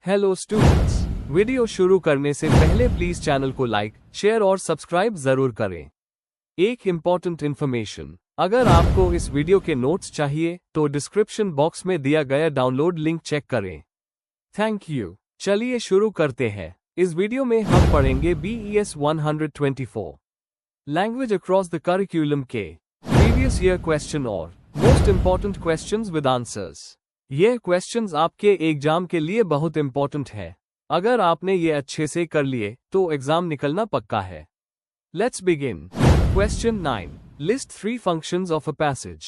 Hello students, video शुरू करने से पहले प्लीज चैनल को लाइक, शेयर और सब्सक्राइब जरूर करें। एक इम्पॉर्टेंट इन्फॉर्मेशन, अगर आपको इस वीडियो के नोट्स चाहिए तो डिस्क्रिप्शन बॉक्स में दिया गया डाउनलोड लिंक चेक करें। Thank you. चलिए शुरू करते हैं। इस वीडियो में हम पढ़ेंगे BES 124 language across the curriculum के प्रीवियस ईयर क्वेश्चन और most important questions with answers. ये क्वेश्चंस आपके एग्जाम के लिए बहुत इंपॉर्टेंट है। अगर आपने ये अच्छे से कर लिए तो एग्जाम निकलना पक्का है। Let's begin. Question 9, list 3 functions of a passage.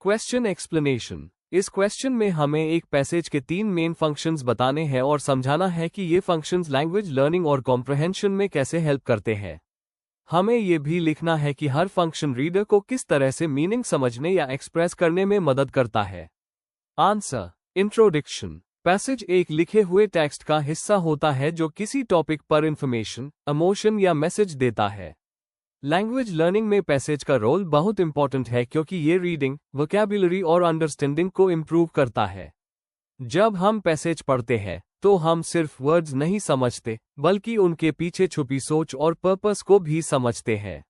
Question explanation. इस क्वेश्चन में हमें एक पैसेज के 3 मेन फंक्शंस बताने हैं और समझाना है कि ये फंक्शंस लैंग्वेज लर्निंग और कॉम्प्रहेंशन में कैसे हेल्प करते हैं। हमें ये भी लिखना है कि हर फंक्शन रीडर को किस तरह से मीनिंग समझने या एक्सप्रेस करने में मदद करता है। आंसर। इंट्रोडक्शन। पैसेज एक लिखे हुए टेक्स्ट का हिस्सा होता है जो किसी टॉपिक पर इंफॉर्मेशन, इमोशन या मैसेज देता है। लैंग्वेज लर्निंग में पैसेज का रोल बहुत इंपॉर्टेंट है क्योंकि ये रीडिंग, वोकैबुलरी और अंडरस्टैंडिंग को इम्प्रूव करता है। जब हम पैसेज पढ़ते हैं तो हम सिर्फ वर्ड्स नहीं समझते बल्कि उनके पीछे छुपी सोच और पर्पस को भी समझते हैं।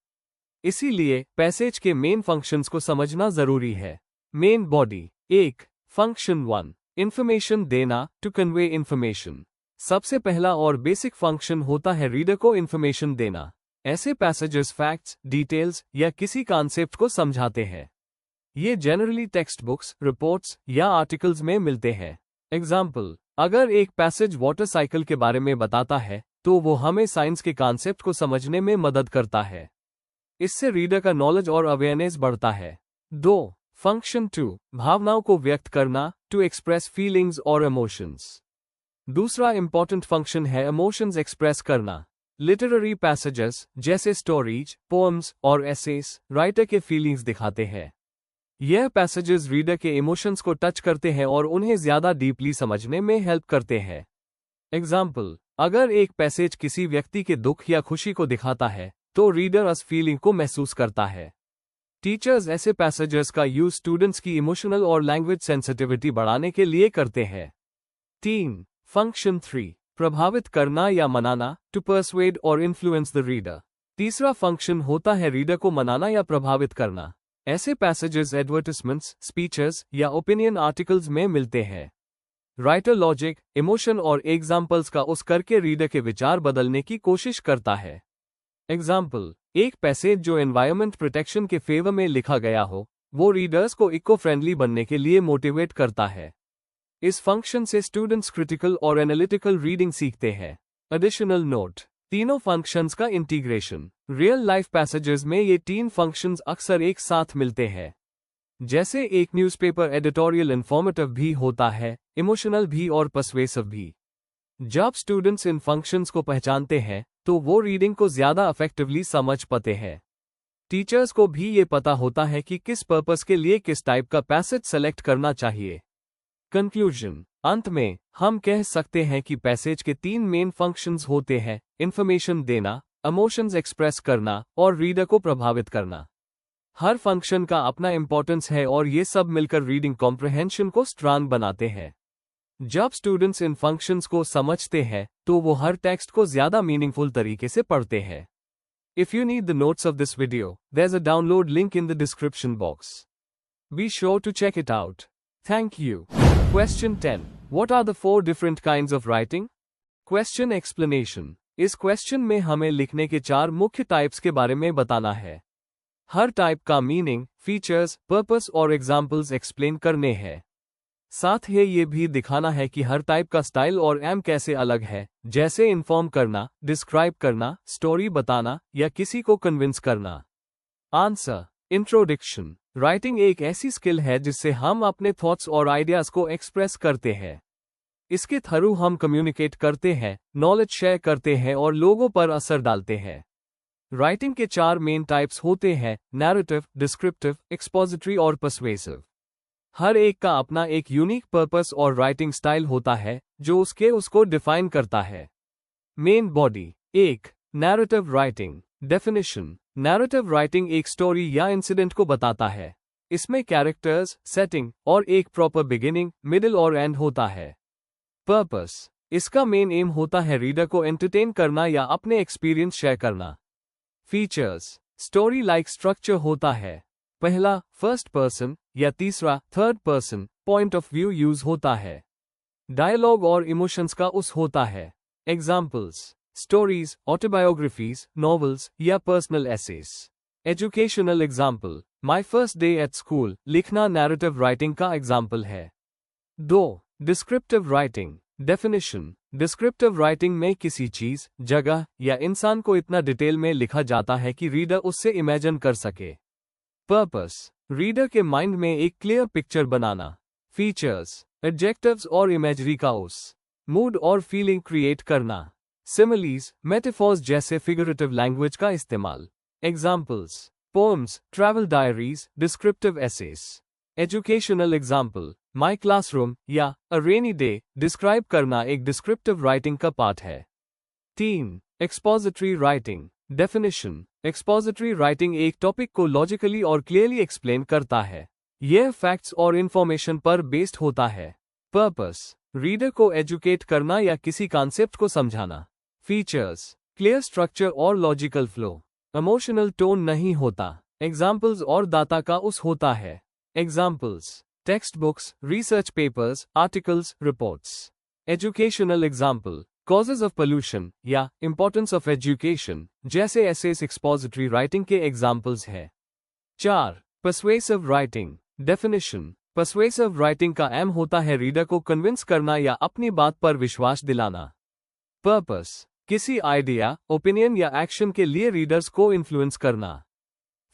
इसीलिए पैसेज के मेन फंक्शंस को समझना जरूरी है। Main body. 1. फंक्शन 1, इंफॉर्मेशन देना, टू कन्वे इंफॉर्मेशन। सबसे पहला और बेसिक फंक्शन होता है रीडर को इंफॉर्मेशन देना। ऐसे पैसेजेस फैक्ट्स, डिटेल्स या किसी कॉन्सेप्ट को समझाते हैं। ये जनरली टेक्स्ट बुक्स, रिपोर्ट्स या आर्टिकल्स में मिलते हैं। एग्जाम्पल, अगर एक पैसेज वाटर साइकिल के बारे में बताता है तो वो हमें साइंस के कॉन्सेप्ट को समझने में मदद करता है। इससे रीडर का नॉलेज और अवेयरनेस बढ़ता है। 2. फंक्शन 2, भावनाओं को व्यक्त करना, टू एक्सप्रेस फीलिंग्स और इमोशंस। दूसरा इंपॉर्टेंट फंक्शन है इमोशंस एक्सप्रेस करना। लिटरेरी पैसेजेस जैसे स्टोरीज, पोएम्स और एसेस राइटर के फीलिंग्स दिखाते हैं। यह पैसेजेस रीडर के इमोशंस को टच करते हैं और उन्हें ज्यादा डीपली समझने में हेल्प करते हैं। एग्जाम्पल, अगर एक पैसेज किसी व्यक्ति के दुख या खुशी को दिखाता है तो रीडर उस फीलिंग को महसूस करता है। टीचर्स ऐसे पैसेजेस का यूज स्टूडेंट्स की इमोशनल और लैंग्वेज सेंसिटिविटी बढ़ाने के लिए करते हैं। 3. फंक्शन 3, प्रभावित करना या मनाना, टू परसुएड और इन्फ्लुएंस द रीडर। तीसरा फंक्शन होता है रीडर को मनाना या प्रभावित करना। ऐसे पैसेजेस एडवर्टाइजमेंट्स, स्पीचेस या ओपिनियन आर्टिकल्स में मिलते हैं। राइटर लॉजिक, इमोशन और एग्जाम्पल्स का उस करके रीडर के विचार बदलने की कोशिश करता है। एग्जाम्पल, एक पैसेज जो एनवायरनमेंट प्रोटेक्शन के फेवर में लिखा गया हो वो रीडर्स को इको फ्रेंडली बनने के लिए मोटिवेट करता है। इस फंक्शन से स्टूडेंट्स क्रिटिकल और एनालिटिकल रीडिंग सीखते हैं। एडिशनल नोट, तीनों फंक्शंस का इंटीग्रेशन। रियल लाइफ पैसेजेस में ये 3 फंक्शंस अक्सर एक साथ मिलते हैं। जैसे एक न्यूज़पेपर एडिटोरियल इंफॉर्मेटिव भी होता है, इमोशनल भी और पर्सुएसिव भी। जब स्टूडेंट्स इन फंक्शंस को पहचानते हैं तो वो रीडिंग को ज्यादा इफेक्टिवली समझ पाते हैं। टीचर्स को भी ये पता होता है कि किस पर्पस के लिए किस टाइप का पैसेज सेलेक्ट करना चाहिए। कंक्लूजन, अंत में हम कह सकते हैं कि पैसेज के 3 मेन फंक्शंस होते हैं: इंफॉर्मेशन देना, इमोशंस एक्सप्रेस करना और रीडर को प्रभावित करना। हर फंक्शन का अपना इंपॉर्टेंस है और ये सब मिलकर रीडिंग कॉम्प्रहेंशन को स्ट्रांग बनाते हैं। जब स्टूडेंट्स इन फंक्शंस को समझते हैं तो वो हर टेक्स्ट को ज्यादा मीनिंगफुल तरीके से पढ़ते हैं। If you need the notes of this video, there's a download link in the description box. Be sure to check it out. Thank you. Question 10. What are the 4 different kinds of writing? Question explanation. इस question में हमें लिखने के 4 मुख्य types के बारे में बताना है। हर टाइप का मीनिंग, फीचर्स, पर्पस और एग्जाम्पल्स एक्सप्लेन करने हैं। साथ ही ये भी दिखाना है कि हर टाइप का स्टाइल और एम कैसे अलग है, जैसे इन्फॉर्म करना, डिस्क्राइब करना, स्टोरी बताना या किसी को कन्विंस करना। आंसर। इंट्रोडक्शन। राइटिंग एक ऐसी स्किल है जिससे हम अपने थॉट्स और आइडियाज को एक्सप्रेस करते हैं। इसके थ्रू हम कम्युनिकेट करते हैं, नॉलेज शेयर करते हैं और लोगों पर असर डालते हैं। राइटिंग के 4 मेन टाइप्स होते हैं: नैरेटिव, डिस्क्रिप्टिव, एक्सपोजिटरी और पर्सुएसिव। हर एक का अपना एक यूनिक पर्पस और राइटिंग स्टाइल होता है जो उसको डिफाइन करता है। Main body. 1. Narrative writing. Definition. Narrative writing एक स्टोरी या इंसिडेंट को बताता है। इसमें कैरेक्टर्स, सेटिंग और एक प्रॉपर बिगिनिंग, मिडिल और एंड होता है। पर्पस। इसका मेन एम होता है रीडर को एंटरटेन करना या अपने एक्सपीरियंस शेयर करना। फीचर्स, स्टोरी लाइक स्ट्रक्चर होता है। पहला फर्स्ट पर्सन या तीसरा third person point of view use होता है। डायलॉग और इमोशंस का उस होता है। एग्जाम्पल्स, स्टोरीज, ऑटोबायोग्राफीज, नॉवेल्स या personal essays. Educational example, my first day at school लिखना नैरेटिव राइटिंग का एग्जाम्पल है। 2. Descriptive writing. Definition, descriptive writing में किसी चीज, जगह या इंसान को इतना डिटेल में लिखा जाता है कि रीडर उससे इमेजिन कर सके। पर्पस, रीडर के माइंड में एक क्लियर पिक्चर बनाना। फीचर्स, एडजेक्टिव्स और इमेजरी का उस मूड और फीलिंग क्रिएट करना। सिमिलीज, मेटाफोर्स जैसे फिगरेटिव लैंग्वेज का इस्तेमाल। Examples, poems, travel diaries, descriptive essays. Educational example, my classroom या अ रेनी डे डिस्क्राइब करना एक डिस्क्रिप्टिव राइटिंग का पार्ट है। 3. Expository writing. Definition, expository writing एक टॉपिक को लॉजिकली और क्लियरली एक्सप्लेन करता है। यह फैक्ट्स और इंफॉर्मेशन पर बेस्ड होता है। पर्पस, रीडर को एजुकेट करना या किसी कॉन्सेप्ट को समझाना। फीचर्स, क्लियर स्ट्रक्चर और लॉजिकल फ्लो। इमोशनल टोन नहीं होता। एग्जाम्पल्स और डाटा का उस होता है। Examples, text books, research papers, articles, reports. Educational example, causes of pollution या इंपॉर्टेंस ऑफ एजुकेशन जैसे एसेस एक्सपोजिटरी राइटिंग के एग्जाम्पल्स हैं। 4. Persuasive writing. Definition, persuasive writing का एम होता है रीडर को कन्विंस करना या अपनी बात पर विश्वास दिलाना। पर्पस, किसी आइडिया, ओपिनियन या एक्शन के लिए रीडर्स को इन्फ्लुएंस करना।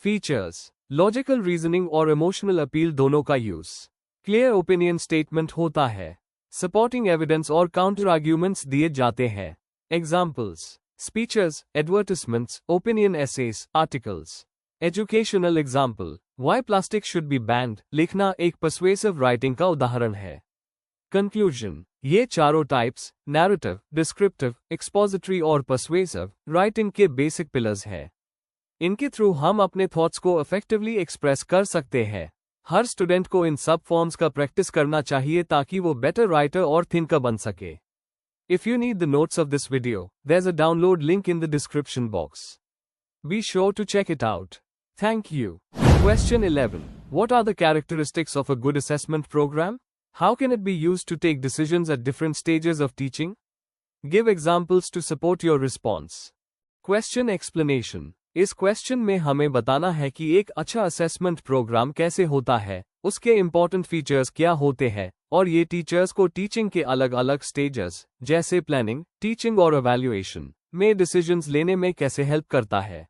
फीचर्स, लॉजिकल रीजनिंग और इमोशनल अपील दोनों का यूज। क्लियर ओपिनियन स्टेटमेंट होता है। सपोर्टिंग एविडेंस और काउंटर आर्ग्यूमेंट्स दिए जाते हैं। Examples, speeches, advertisements, opinion essays, articles. Educational example, why plastic should be banned लिखना एक पर्सुएसिव राइटिंग का उदाहरण है। कंक्लूजन, ये चारों टाइप्स नैरेटिव, डिस्क्रिप्टिव, एक्सपोजिटरी और पर्सुएसिव राइटिंग के बेसिक पिलर्स हैं। इनके थ्रू हम अपने थॉट्स को इफेक्टिवली एक्सप्रेस कर सकते हैं। हर स्टूडेंट को इन सब फॉर्म्स का प्रैक्टिस करना चाहिए ताकि वो बेटर राइटर और थिंकर बन सके। If you need the notes of this video, there is a download link in the description box. Be sure to check it out. Thank you. Question 11. What are the characteristics of a good assessment program? How can it be used to take decisions at different stages of teaching? Give examples to support your response. Question explanation. इस question में हमें बताना है कि एक अच्छा assessment programme कैसे होता है, उसके इंपॉर्टेंट फीचर्स क्या होते हैं, और ये टीचर्स को टीचिंग के अलग अलग स्टेजेस जैसे प्लानिंग, टीचिंग और इवैल्यूएशन में डिसीजंस लेने में कैसे हेल्प करता है।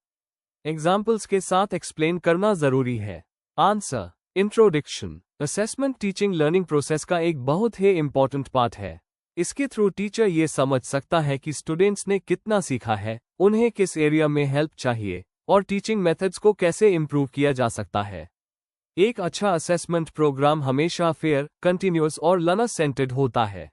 एग्जाम्पल्स के साथ एक्सप्लेन करना जरूरी है। Answer, introduction. Assessment teaching learning process का एक बहुत ही इंपॉर्टेंट पार्ट है। इसके थ्रू टीचर ये समझ सकता है कि स्टूडेंट्स ने कितना सीखा है, उन्हें किस एरिया में हेल्प चाहिए और टीचिंग मेथड्स को कैसे इम्प्रूव किया जा सकता है। एक अच्छा असेसमेंट प्रोग्राम हमेशा फेयर, कंटिन्यूअस और लर्नर सेंटर्ड होता है।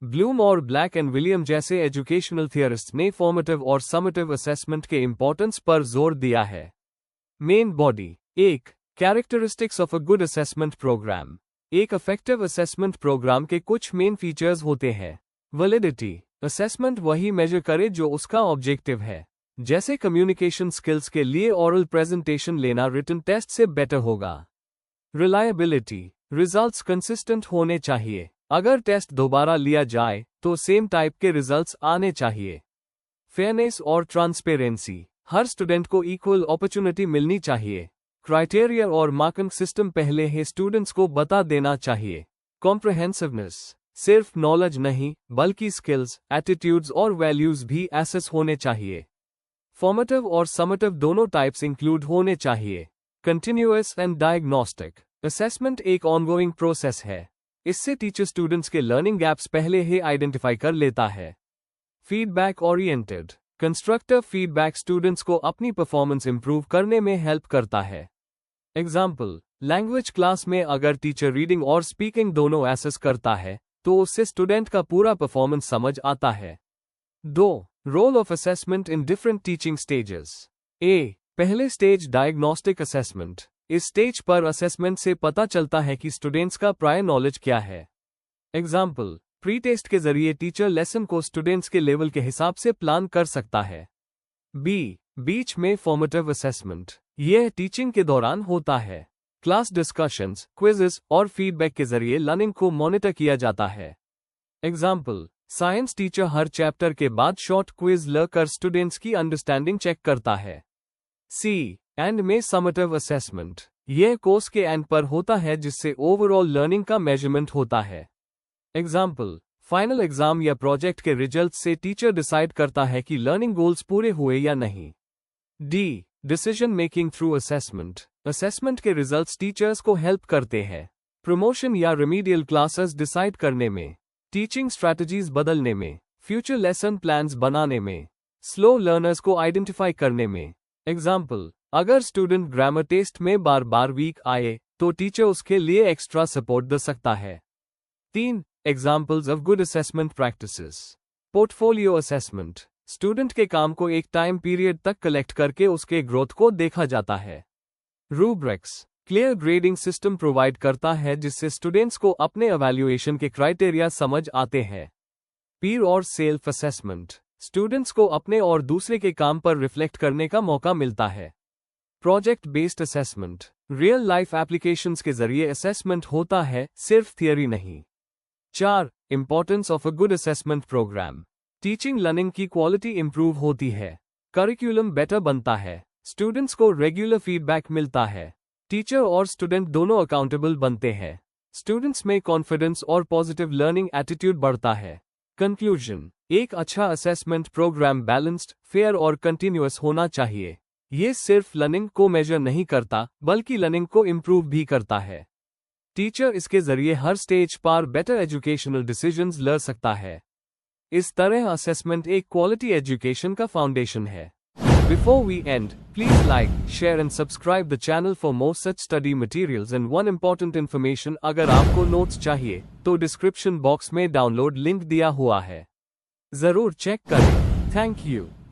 ब्लूम और ब्लैक एंड विलियम जैसे एजुकेशनल थियरिस्ट्स ने फॉर्मेटिव और समेटिव असेसमेंट के इंपॉर्टेंस पर जोर दिया है। Main body. 1. Characteristics of a good assessment programme. एक इफेक्टिव असेसमेंट प्रोग्राम के कुछ मेन फीचर्स होते हैं। वैलिडिटी, असेसमेंट वही मेजर करे जो उसका ऑब्जेक्टिव है। जैसे कम्युनिकेशन स्किल्स के लिए ओरल प्रेजेंटेशन लेना रिटन टेस्ट से बेटर होगा। रिलायबिलिटी, रिजल्ट्स कंसिस्टेंट होने चाहिए। अगर टेस्ट दोबारा लिया जाए तो सेम टाइप के रिजल्ट्स आने चाहिए। फेयरनेस और ट्रांसपेरेंसी, हर स्टूडेंट को इक्वल अपॉर्चुनिटी मिलनी चाहिए। क्राइटेरिया और मार्किंग सिस्टम पहले ही स्टूडेंट्स को बता देना चाहिए। कॉम्प्रहेंसिवनेस, सिर्फ नॉलेज नहीं बल्कि स्किल्स, एटीट्यूड्स और वैल्यूज भी एसेस होने चाहिए। फॉर्मेटिव और समेटिव दोनों टाइप्स इंक्लूड होने चाहिए। कंटिन्यूअस एंड डायग्नोस्टिक, असेसमेंट एक ऑनगोइंग प्रोसेस है। इससे टीचर स्टूडेंट्स के लर्निंग गैप्स पहले ही आइडेंटिफाई कर लेता है। Feedback oriented, constructive feedback students को अपनी परफॉर्मेंस इंप्रूव करने में हेल्प करता है। एग्जाम्पल, लैंग्वेज क्लास में अगर टीचर रीडिंग और स्पीकिंग दोनों एसेस करता है तो उससे स्टूडेंट का पूरा परफॉर्मेंस समझ आता है। 2. Role of assessment in different teaching stages. A. पहले स्टेज डायग्नोस्टिक असेसमेंट। इस स्टेज पर असेसमेंट से पता चलता है कि स्टूडेंट्स का प्रायर नॉलेज क्या है। एग्जाम्पल, प्री टेस्ट के जरिए टीचर लेसन को स्टूडेंट्स के लेवल के हिसाब से प्लान कर सकता है। बी, बीच में फॉर्मेटिव असेसमेंट। यह टीचिंग के दौरान होता है। क्लास डिस्कशंस, क्विज़ेस और फीडबैक के जरिए लर्निंग को मॉनिटर किया जाता है। एग्जाम्पल, साइंस टीचर हर चैप्टर के बाद शॉर्ट क्विज लेकर स्टूडेंट्स की अंडरस्टैंडिंग चेक करता है। सी, एंड में समेटिव असेसमेंट। यह कोर्स के एंड पर होता है जिससे ओवरऑल लर्निंग का मेजरमेंट होता है। एग्जाम्पल, फाइनल एग्जाम या प्रोजेक्ट के रिजल्ट से टीचर डिसाइड करता है कि लर्निंग गोल्स पूरे हुए या नहीं। D, decision making through assessment. Assessment के रिजल्ट्स टीचर्स को हेल्प करते हैं प्रमोशन या रिमीडियल क्लासेस डिसाइड करने में, टीचिंग स्ट्रैटेजीज बदलने में, फ्यूचर लेसन प्लान्स बनाने में, स्लो लर्नर्स को आइडेंटिफाई करने में। एग्जाम्पल, अगर स्टूडेंट ग्रामर टेस्ट में बार बार वीक आए तो टीचर उसके लिए एक्स्ट्रा सपोर्ट दे सकता है। 3. Examples of good assessment practices. Portfolio assessment. Student के काम को एक टाइम पीरियड तक कलेक्ट करके उसके ग्रोथ को देखा जाता है। Rubrics. Clear grading system provide करता है जिससे स्टूडेंट्स को अपने एवैल्यूएशन के क्राइटेरिया समझ आते हैं। पीर और सेल्फ असेसमेंट। स्टूडेंट्स को अपने और दूसरे के काम पर रिफ्लेक्ट करने का मौका मिलता है। Project based assessment. Real life applications के जरिए असेसमेंट होता है, सिर्फ थियरी नहीं। 4. Importance of a good assessment programme. Teaching learning की क्वालिटी इंप्रूव होती है, करिकुलम बेटर बनता है, स्टूडेंट्स को रेगुलर फीडबैक मिलता है, टीचर और स्टूडेंट दोनों अकाउंटेबल बनते हैं, स्टूडेंट्स में कॉन्फिडेंस और पॉजिटिव लर्निंग एटीट्यूड बढ़ता है। कंक्लूजन, एक अच्छा असेसमेंट प्रोग्राम बैलेंस्ड, फेयर और कंटिन्यूअस होना चाहिए। ये सिर्फ लर्निंग को मेजर नहीं करता बल्कि लर्निंग को इम्प्रूव भी करता है। टीचर इसके जरिए हर स्टेज पर बेटर एजुकेशनल डिसीजंस ले सकता है। इस तरह असेसमेंट एक क्वालिटी एजुकेशन का फाउंडेशन है। Before we end, please like, share and subscribe the channel for more such study materials and one important information अगर आपको नोट्स चाहिए तो डिस्क्रिप्शन बॉक्स में डाउनलोड लिंक दिया हुआ है, जरूर चेक करें। Thank you.